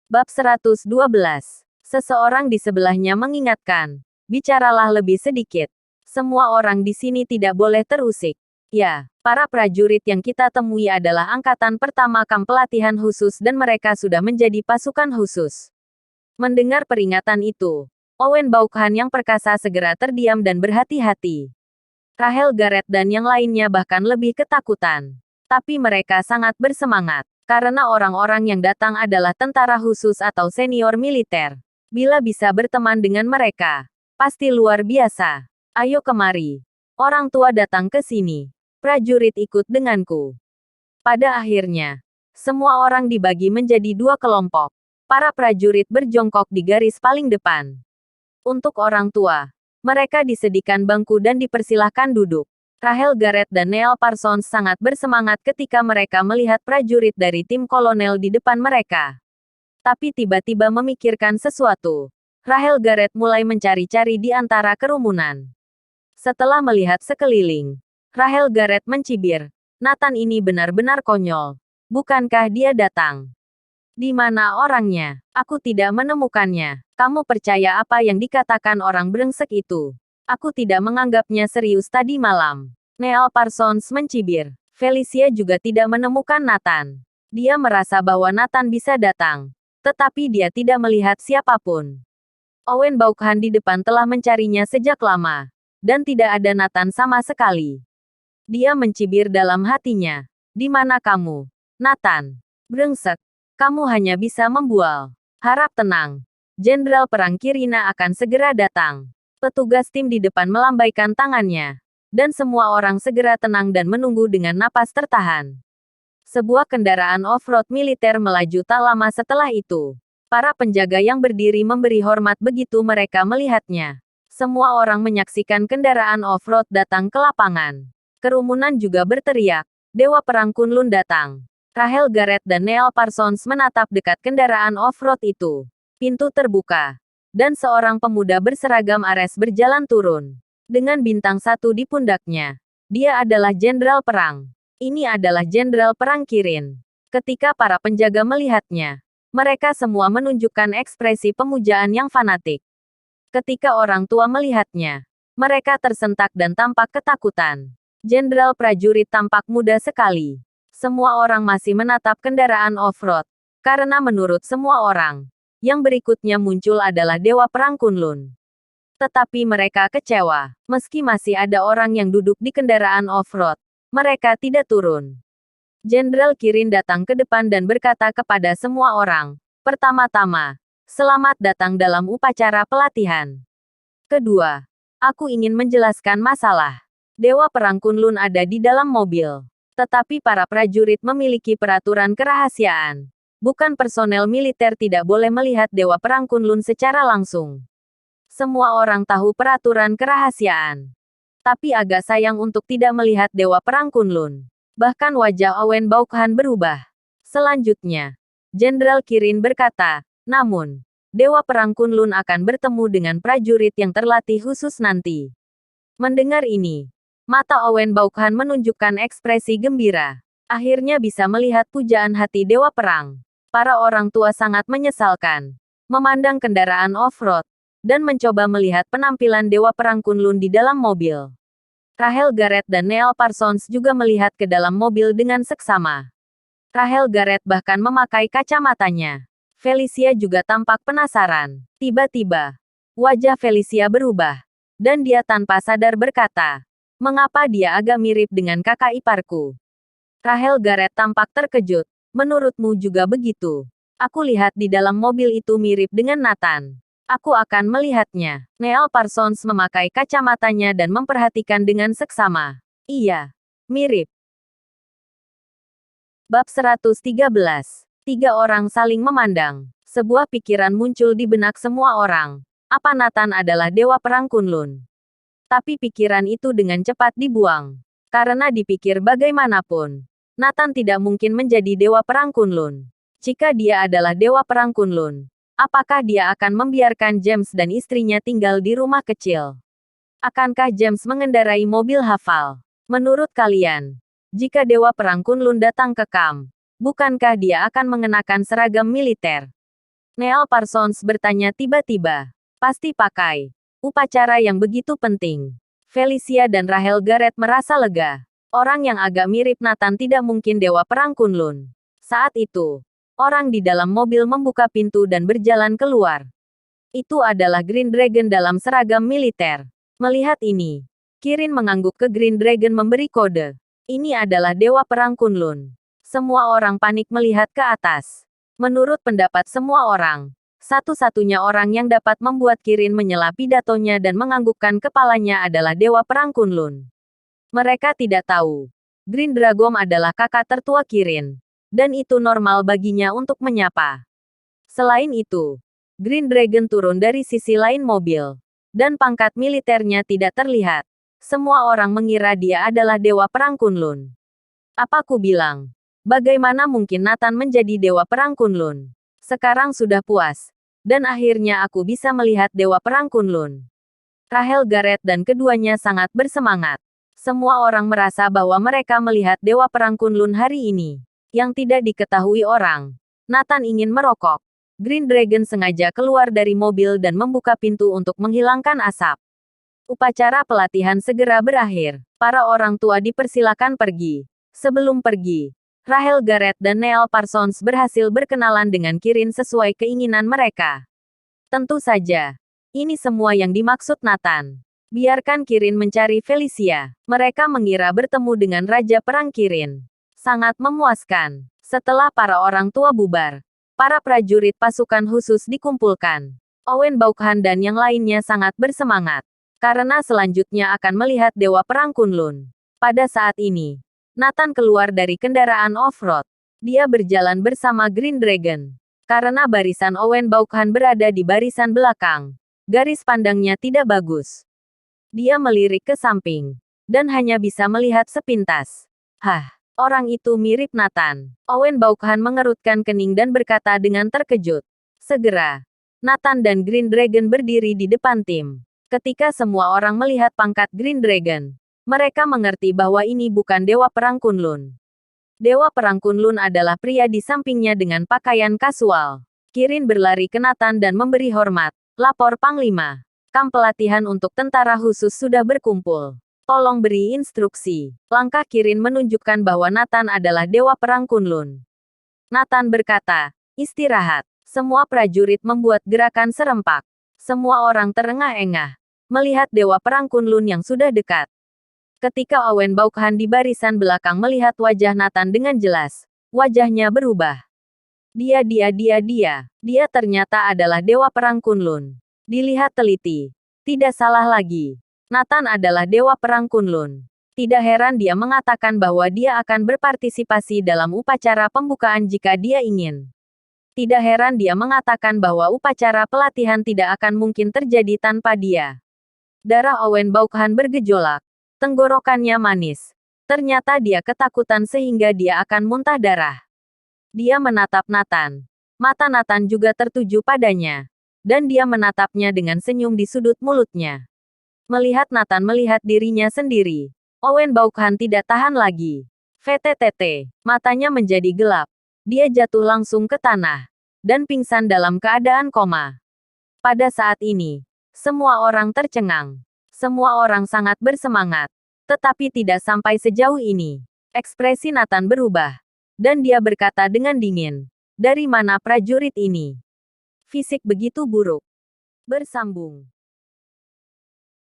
Bab 112. Seseorang di sebelahnya mengingatkan. Bicaralah lebih sedikit. Semua orang di sini tidak boleh terusik. Ya, para prajurit yang kita temui adalah angkatan pertama kamp pelatihan khusus dan mereka sudah menjadi pasukan khusus. Mendengar peringatan itu, Owen Baukhan yang perkasa segera terdiam dan berhati-hati. Rahel Garrett dan yang lainnya bahkan lebih ketakutan. Tapi mereka sangat bersemangat. Karena orang-orang yang datang adalah tentara khusus atau senior militer. Bila bisa berteman dengan mereka, pasti luar biasa. Ayo kemari. Orang tua datang ke sini. Prajurit ikut denganku. Pada akhirnya, semua orang dibagi menjadi dua kelompok. Para prajurit berjongkok di garis paling depan. Untuk orang tua, mereka disediakan bangku dan dipersilahkan duduk. Rahel Garrett dan Neil Parsons sangat bersemangat ketika mereka melihat prajurit dari tim kolonel di depan mereka. Tapi tiba-tiba memikirkan sesuatu. Rahel Garrett mulai mencari-cari di antara kerumunan. Setelah melihat sekeliling, Rahel Garrett mencibir. Nathan ini benar-benar konyol. Bukankah dia datang? Di mana orangnya? Aku tidak menemukannya. Kamu percaya apa yang dikatakan orang brengsek itu? Aku tidak menganggapnya serius tadi malam. Neil Parsons mencibir. Felicia juga tidak menemukan Nathan. Dia merasa bahwa Nathan bisa datang. Tetapi dia tidak melihat siapapun. Owen Baukhan di depan telah mencarinya sejak lama. Dan tidak ada Nathan sama sekali. Dia mencibir dalam hatinya. Di mana kamu? Nathan. Brengsek. Kamu hanya bisa membual. Harap tenang. Jenderal Perang Kirina akan segera datang. Petugas tim di depan melambaikan tangannya. Dan semua orang segera tenang dan menunggu dengan napas tertahan. Sebuah kendaraan off-road militer melaju tak lama setelah itu. Para penjaga yang berdiri memberi hormat begitu mereka melihatnya. Semua orang menyaksikan kendaraan off-road datang ke lapangan. Kerumunan juga berteriak, Dewa Perang Kunlun datang. Rahel Garrett dan Neil Parsons menatap dekat kendaraan off-road itu. Pintu terbuka. Dan seorang pemuda berseragam Ares berjalan turun. Dengan bintang 1 di pundaknya. Dia adalah Jenderal Perang. Ini adalah Jenderal Perang Kirin. Ketika para penjaga melihatnya, mereka semua menunjukkan ekspresi pemujaan yang fanatik. Ketika orang tua melihatnya, mereka tersentak dan tampak ketakutan. Jenderal prajurit tampak muda sekali. Semua orang masih menatap kendaraan off-road. Karena menurut semua orang, yang berikutnya muncul adalah Dewa Perang Kunlun. Tetapi mereka kecewa. Meski masih ada orang yang duduk di kendaraan off-road, mereka tidak turun. Jenderal Kirin datang ke depan dan berkata kepada semua orang, pertama-tama, selamat datang dalam upacara pelatihan. Kedua, aku ingin menjelaskan masalah. Dewa Perang Kunlun ada di dalam mobil. Tetapi para prajurit memiliki peraturan kerahasiaan. Bukan personel militer tidak boleh melihat Dewa Perang Kunlun secara langsung. Semua orang tahu peraturan kerahasiaan. Tapi agak sayang untuk tidak melihat Dewa Perang Kunlun. Bahkan wajah Owen Baukhan berubah. Selanjutnya, Jenderal Kirin berkata, namun, Dewa Perang Kunlun akan bertemu dengan prajurit yang terlatih khusus nanti. Mendengar ini, mata Owen Baukhan menunjukkan ekspresi gembira. Akhirnya bisa melihat pujaan hati Dewa Perang. Para orang tua sangat menyesalkan. Memandang kendaraan off-road. Dan mencoba melihat penampilan Dewa Perang Kunlun di dalam mobil. Rahel Garrett dan Neil Parsons juga melihat ke dalam mobil dengan seksama. Rahel Garrett bahkan memakai kacamatanya. Felicia juga tampak penasaran. Tiba-tiba, wajah Felicia berubah. Dan dia tanpa sadar berkata, mengapa dia agak mirip dengan kakak iparku? Rahel Garrett tampak terkejut. Menurutmu juga begitu. Aku lihat di dalam mobil itu mirip dengan Nathan. Aku akan melihatnya. Neil Parsons memakai kacamatanya dan memperhatikan dengan seksama. Iya, mirip. Bab 113. 3 orang saling memandang. Sebuah pikiran muncul di benak semua orang. Apa Nathan adalah Dewa Perang Kunlun? Tapi pikiran itu dengan cepat dibuang. Karena dipikir bagaimanapun, Nathan tidak mungkin menjadi Dewa Perang Kunlun. Jika dia adalah Dewa Perang Kunlun, apakah dia akan membiarkan James dan istrinya tinggal di rumah kecil? Akankah James mengendarai mobil hafal? Menurut kalian, jika Dewa Perang Kunlun datang ke kamp, bukankah dia akan mengenakan seragam militer? Neil Parsons bertanya tiba-tiba. Pasti pakai upacara yang begitu penting. Felicia dan Rahel Garrett merasa lega. Orang yang agak mirip Nathan tidak mungkin Dewa Perang Kunlun. Saat itu, orang di dalam mobil membuka pintu dan berjalan keluar. Itu adalah Green Dragon dalam seragam militer. Melihat ini, Kirin mengangguk ke Green Dragon memberi kode. Ini adalah Dewa Perang Kunlun. Semua orang panik melihat ke atas. Menurut pendapat semua orang, satu-satunya orang yang dapat membuat Kirin menyela pidatonya dan menganggukkan kepalanya adalah Dewa Perang Kunlun. Mereka tidak tahu. Green Dragon adalah kakak tertua Kirin. Dan itu normal baginya untuk menyapa. Selain itu, Green Dragon turun dari sisi lain mobil. Dan pangkat militernya tidak terlihat. Semua orang mengira dia adalah Dewa Perang Kunlun. Apa ku bilang? Bagaimana mungkin Nathan menjadi Dewa Perang Kunlun? Sekarang sudah puas. Dan akhirnya aku bisa melihat Dewa Perang Kunlun. Rahel Garrett dan keduanya sangat bersemangat. Semua orang merasa bahwa mereka melihat Dewa Perang Kunlun hari ini. Yang tidak diketahui orang. Nathan ingin merokok. Green Dragon sengaja keluar dari mobil dan membuka pintu untuk menghilangkan asap. Upacara pelatihan segera berakhir. Para orang tua dipersilakan pergi. Sebelum pergi, Rahel Garrett dan Neil Parsons berhasil berkenalan dengan Kirin sesuai keinginan mereka. Tentu saja, ini semua yang dimaksud Nathan. Biarkan Kirin mencari Felicia. Mereka mengira bertemu dengan Raja Perang Kirin. Sangat memuaskan. Setelah para orang tua bubar, para prajurit pasukan khusus dikumpulkan. Owen Baukhan dan yang lainnya sangat bersemangat. Karena selanjutnya akan melihat Dewa Perang Kunlun. Pada saat ini, Nathan keluar dari kendaraan off-road. Dia berjalan bersama Green Dragon. Karena barisan Owen Baukhan berada di barisan belakang, garis pandangnya tidak bagus. Dia melirik ke samping, dan hanya bisa melihat sepintas. Hah, orang itu mirip Nathan. Owen Baukhan mengerutkan kening dan berkata dengan terkejut. Segera, Nathan dan Green Dragon berdiri di depan tim. Ketika semua orang melihat pangkat Green Dragon, mereka mengerti bahwa ini bukan Dewa Perang Kunlun. Dewa Perang Kunlun adalah pria di sampingnya dengan pakaian kasual. Kirin berlari ke Nathan dan memberi hormat. Lapor Panglima. Kamp pelatihan untuk tentara khusus sudah berkumpul. Tolong beri instruksi. Langkah Kirin menunjukkan bahwa Nathan adalah Dewa Perang Kunlun. Nathan berkata, istirahat. Semua prajurit membuat gerakan serempak. Semua orang terengah-engah. Melihat Dewa Perang Kunlun yang sudah dekat. Ketika Owen Baukhan di barisan belakang melihat wajah Nathan dengan jelas, wajahnya berubah. Dia ternyata adalah Dewa Perang Kunlun. Dilihat teliti. Tidak salah lagi. Nathan adalah Dewa Perang Kunlun. Tidak heran dia mengatakan bahwa dia akan berpartisipasi dalam upacara pembukaan jika dia ingin. Tidak heran dia mengatakan bahwa upacara pelatihan tidak akan mungkin terjadi tanpa dia. Darah Owen Baukhan bergejolak. Tenggorokannya manis. Ternyata dia ketakutan sehingga dia akan muntah darah. Dia menatap Nathan. Mata Nathan juga tertuju padanya. Dan dia menatapnya dengan senyum di sudut mulutnya. Melihat Nathan melihat dirinya sendiri, Owen Baukhan tidak tahan lagi. VTTT, matanya menjadi gelap. Dia jatuh langsung ke tanah. Dan pingsan dalam keadaan koma. Pada saat ini, semua orang tercengang. Semua orang sangat bersemangat. Tetapi tidak sampai sejauh ini. Ekspresi Nathan berubah. Dan dia berkata dengan dingin. Dari mana prajurit ini? Fisik begitu buruk. Bersambung.